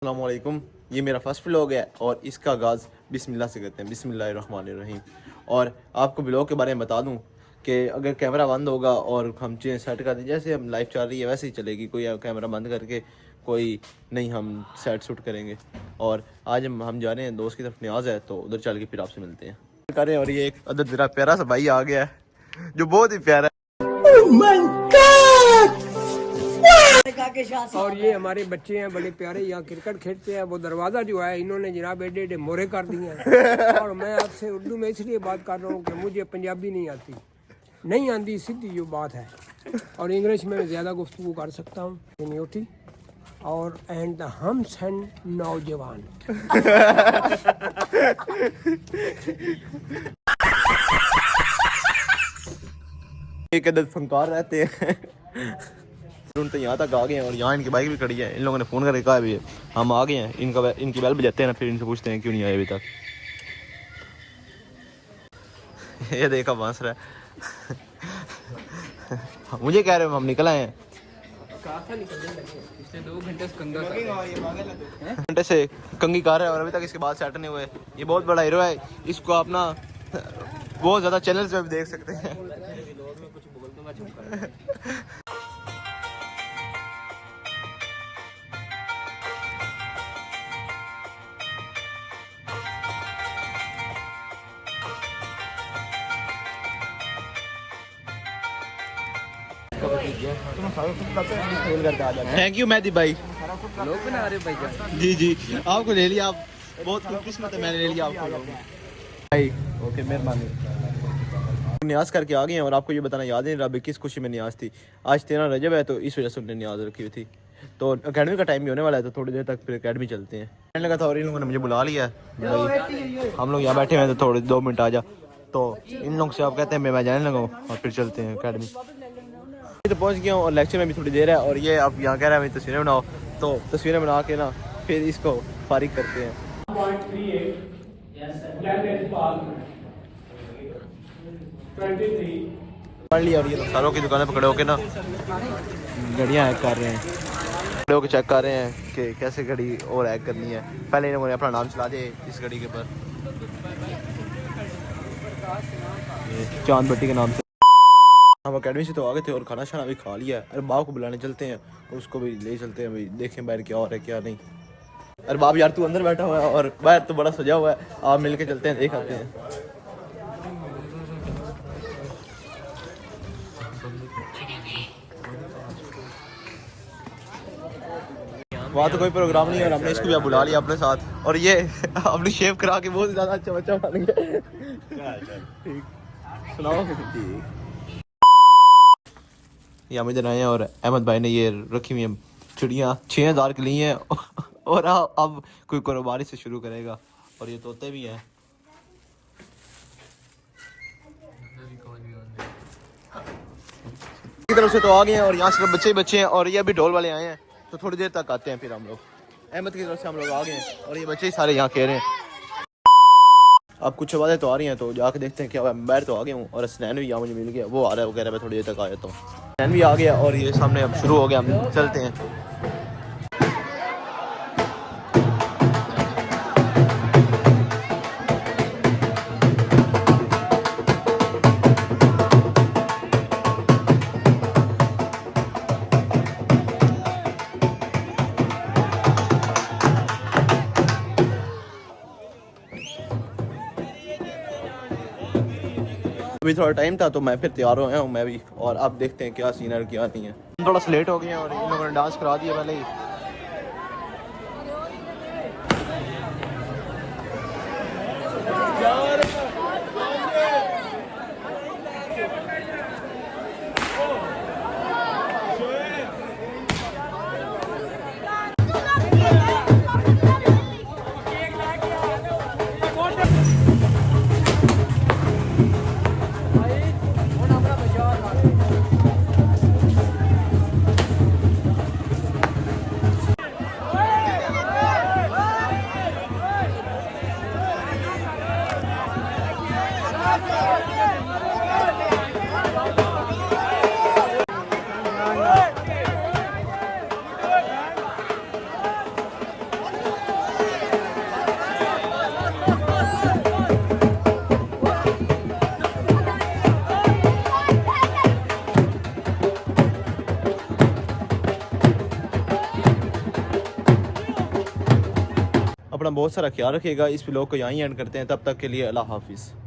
अस्सलामुअलैकुम। ये मेरा फर्स्ट व्लॉग है और इसका आगाज़ बिस्मिल्लाह से करते हैं। बिस्मिल्लाहिर्रहमानिर्रहीम। और आपको व्लॉग के बारे में बता दूं कि अगर कैमरा बंद होगा और हम चीज़ें सेट कर दें, जैसे हम लाइव चल रही है वैसे ही चलेगी। कोई कैमरा बंद करके कोई नहीं, हम सेट शूट करेंगे। और आज हम जा रहे हैं, दोस्त की तरफ न्याज है तो उधर चल के फिर आपसे मिलते हैं करें। और ये एक अदर मेरा प्यारा सा भाई आ गया है जो बहुत ही प्यारा है। और ये हमारे बच्चे हैं बड़े प्यारे, यहाँ क्रिकेट खेलते हैं। वो दरवाज़ा जो है इन्होंने जनाब एडे एडे मोरे कर दिए हैं। और मैं आपसे उर्दू में इसलिए बात कर रहा हूँ कि मुझे पंजाबी नहीं आती सीधी जो बात है। और इंग्लिश में ज़्यादा गुफ्तगू कर सकता हूँ। न्यूटी और एंड द हम्स एंड नौजवान। एक अदद फनकार रहते हैं। तो यहाँ तक आ गए हैं और यहाँ इनकी बाइक भी खड़ी है। इन लोगों ने फ़ोन करके कहा भी है हम आ गए हैं। इनकी बेल बजाते हैं ना, फिर इनसे पूछते हैं क्यों नहीं आए अभी तक। ये देखा बांस रहा है। मुझे कह रहे हो हम निकल आए हैं। पिछले 2 घंटे से कंगी कर रहा है और अभी तक इसके बाद सेट नहीं हुए। ये बहुत बड़ा हीरो है, इसको अपना बहुत ज़्यादा चैनल्स में भी देख सकते हैं। थैंक यू मेहदी भाई। लोग बना रहे भाई। जी जी आपको ले लिया, आप बहुत खुशकिस्मत है, मैंने ले लिया आपको भाई। ओके मेहरबानी। न्याज करके आ गए हैं और आपको ये बताना याद नहीं रहा किस खुशी में न्याज थी। आज 13 रजब है तो इस वजह से उन्होंने न्याज रखी हुई थी। तो अकेडमी का टाइम भी होने वाला है तो थोड़ी देर तक फिर अकेडमी चलते हैं। कहने लगा था और इन लोगों ने मुझे बुला लिया है भाई, हम लोग यहाँ बैठे हुए हैं तो थोड़े 2 मिनट आ जा। तो इन लोग से आप कहते हैं मैं जाने लगा और फिर चलते हैं अकेडमी। तो पहुंच गया हूँ और लेक्चर में भी थोड़ी देर है। और ये आप यहाँ कह रहे हैं तस्वीरें बनाओ, तो तस्वीरें बना के ना फिर इसको फारिग करते हैं। पढ़ लिया और ये सारों की दुकानें पकड़े होके ना घड़ियाँ हैक कर रहे हैं, खड़े होकर चेक कर रहे हैं कि कैसे घड़ी और हैक करनी है। पहले इन्होंने अपना नाम चला दे इस घड़ी के ऊपर, चांद भट्टी के नाम से। हम अकेडमी से तो आ गए थे और खाना शाना भी खा लिया है। अरबाब को बुलाने चलते हैं और उसको भी ले चलते हैं भाई, देखें बाहर क्या हो रहा है क्या नहीं। अरबाब यार तू अंदर बैठा हुआ है और बाहर तो बड़ा सजा हुआ है, आप मिल के चलते हैं देख आते हैं। वहाँ तो कोई प्रोग्राम नहीं है और हमने इसको भी बुला लिया अपने साथ। और ये अपनी शेव करा के बहुत ज़्यादा अच्छा बच्चा बन गया। ठीक सुनाओ। ये हम इधर आए हैं और अहमद भाई ने ये रखी हुई है चिड़ियाँ 6000 की ली हैं और अब कोई कारोबारी से शुरू करेगा। और ये तोते भी हैं। की तरफ से तो आ गए हैं और यहाँ सिर्फ बच्चे ही बच्चे हैं और ये अभी ढोल वाले आए हैं तो थोड़ी देर तक आते हैं फिर हम लोग। अहमद की तरफ से हम लोग आ गए हैं और ये बच्चे ही सारे यहाँ कह रहे हैं। अब कुछ आवाज़ें तो आ रही हैं तो जाके देखते हैं क्या हुआ। मैं बाहर तो आ गया हूँ और स्नैन भी यहाँ मुझे मिल गया, वो आ रहा है वगैरह। मैं थोड़ी देर तक आ जाता हूँ। स्नैन भी आ गया और ये सामने अब शुरू हो गया, हम चलते हैं। अभी थोड़ा टाइम था तो मैं फिर तैयार हो गया हूँ मैं भी। और अब देखते हैं क्या सीन है क्या नहीं है। थोड़ा सा लेट हो गए हैं और इन लोगों ने डांस करा दिया पहले ही। अपना बहुत सारा ख्याल रखिएगा। इस व्लॉग को यहाँ ही एंड करते हैं, तब तक के लिए अल्लाह हाफिज़।